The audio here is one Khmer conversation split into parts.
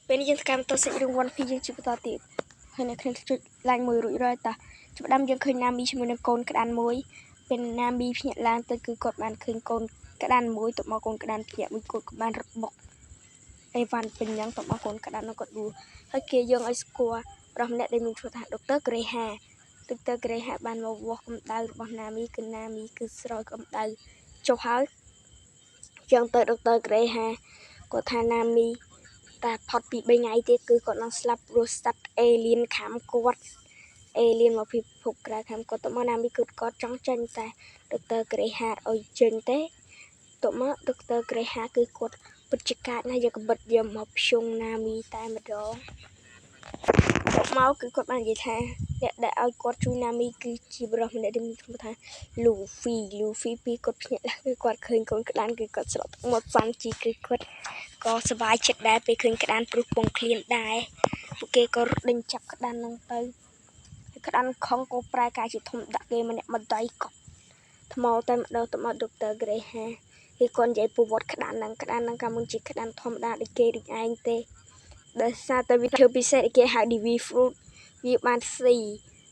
Bên dân cam tôi sẽ dùng one piece chụp tao tiệp hay là khi chụp lạnh mùi rụi rồi ta chụp đâm dân khơi nam bi chụp mình côn cái đàn muối bên nam bi nhẹ lan tôi cứ cột bàn khơi côn cái đàn muối tụi mò côn cái đàn nhẹ mình cột bàn rập bọc ai van bên nhang tụi mò côn cái đàn nó cột đu hơi kia dân ai score rồi mình để mình chụp thằng doctor Greha ban vào vỏ cầm đau bằng nam bi cứ soi cầm đau chụp hơi dân tới doctor Greha có thằng nam bi ta phật bị bên ngay thì cứ còn đang slap roasted alien khám quật alien mà bị phục ra khám quật tụi mình bị cứ có trắng chân ta Dr. Greha ở trên thế tụi mình Dr. Greha cứ quật bật chiếc cát này giờ có bật dầm học sung nami tai mà đó tụi máu cứ quật bàn gì tha để ao quật tsunami cứ chỉ bờ mình để đi một thằng Luffy bị quật nhẹ là cứ quật khơi con cái đàn cứ quật sọt một fan chỉ cứ quật cóสบายចិត្តដែរពេលឃើញក្តានព្រោះពងឃ្លានដែរពួកគេក៏ដេញចាប់ក្តាននោះទៅក្តានខំក៏ប្រែកាយជាធំដាក់គេម្នាក់មកដៃកប់ថ្មតែម្ដងទៅមកដុកទ័រក្រេហាគេគាត់និយាយប្រវត្តិក្តានហ្នឹងក៏មិនជាក្តានធម្មតាដូចគេដូចឯងទេដោយសារតែវាធ្វើពិសេសគេហៅ DV fruit វាបានស៊ី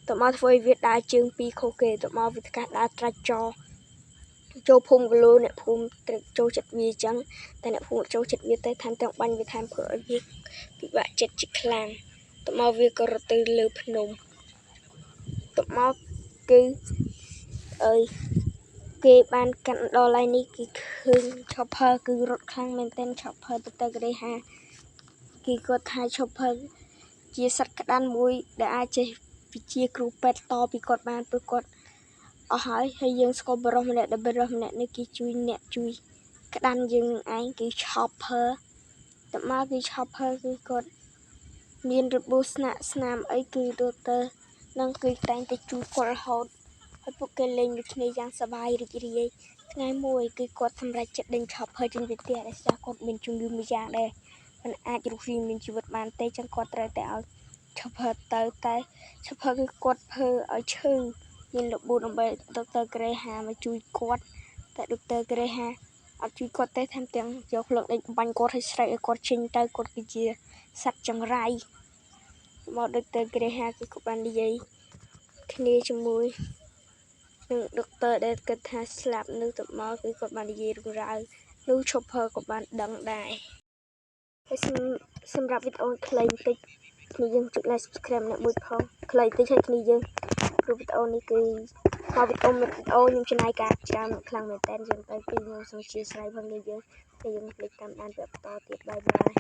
ទៅមកធ្វើឲ្យវាដើរជើងពីរខុសគេទៅមកវាកាសដើរត្រាច់ចោចូលភូមិគីឡូអ្នកភូមិចូលចិត្តវាអញ្ចឹងតែអ្នកភូមិចូលចិត្តវាទៅថែមទាំងបាញ់វាថែមធ្វើឲ្យវាពិបាកចិត្តជាខ្លាំងទៅមកវាក៏រត់ទៅលើភ្នំទៅមកគឺអើយគេបានកាន់ដល់ឡៃនេះគឺឃើញ Chopper គឺរត់ខ្លាំងមែនទែន Chopper ទៅគេហាគេគាត់ថា Chopper ជាសត្វក្តានមួយដែលអាចចេះវិជាគ្រូពេទ្យតពីគាត់បានព្រោះគាត់អស់ហើយយើងស្គាល់បរិសម្នាក់ដែលបរិសម្នាក់នេះគេជួយអ្នកជួយក្តាន់យើងឯងគឺ Chopper តមកគឺ Chopper គឺគាត់មានរបួសស្នាមអីគឺដូតើនឹងគឺតែងតែជួយគាត់រហូតហើយពួកគេលេងដូចគ្នាយ៉ាងសប្បាយរីករាយថ្ងៃមួយគឺគាត់សម្រេចចិត្តដេញ Chopper ចេញពីផ្ទះដោយសារគាត់មានជំងឺមួយយ៉ាងដែរមិនអាចរស់រានមានជីវិតបានទេចឹងគាត់ត្រូវតែឲ្យ Chopper ទៅតែ Chopper គឺគាត់ធ្វើឲ្យឈឺមានរបួសដើម្បីដុកទ័រក្រេហាមកជួយគាត់តែដុកទ័រក្រេហាអត់ជួយគាត់ទេថែមទាំងយកភ្លើងដេញបាញ់គាត់ឲ្យស្រែកឲ្យគាត់ចេញទៅគាត់គឺជាសត្វចង្រៃមកដុកទ័រក្រេហាគឺគាត់បាននិយាយគ្នាជាមួយនឹងដុកទ័រដែលគិតថាស្លាប់នៅទៅមកគឺគាត់បាននិយាយរឿងរ៉ាវនោះ Chopper ក៏បានដឹងដែរហើយសម្រាប់វីដេអូខ្លីបន្តិចគ្នាយើងចុច like subscribe អ្នកមួយផងខ្លីតិចឲ្យគ្នាយើងព្រោះវីដេអូនេះគឺមកវីដេអូខ្ញុំចំណាយការច្រើនខ្លាំងមែនតើចឹងទៅគឺខ្ញុំសូមអធិស្ឋានផងយើងខ្ញុំភ្លេចតាមដានបន្តទៀតបាយបាយ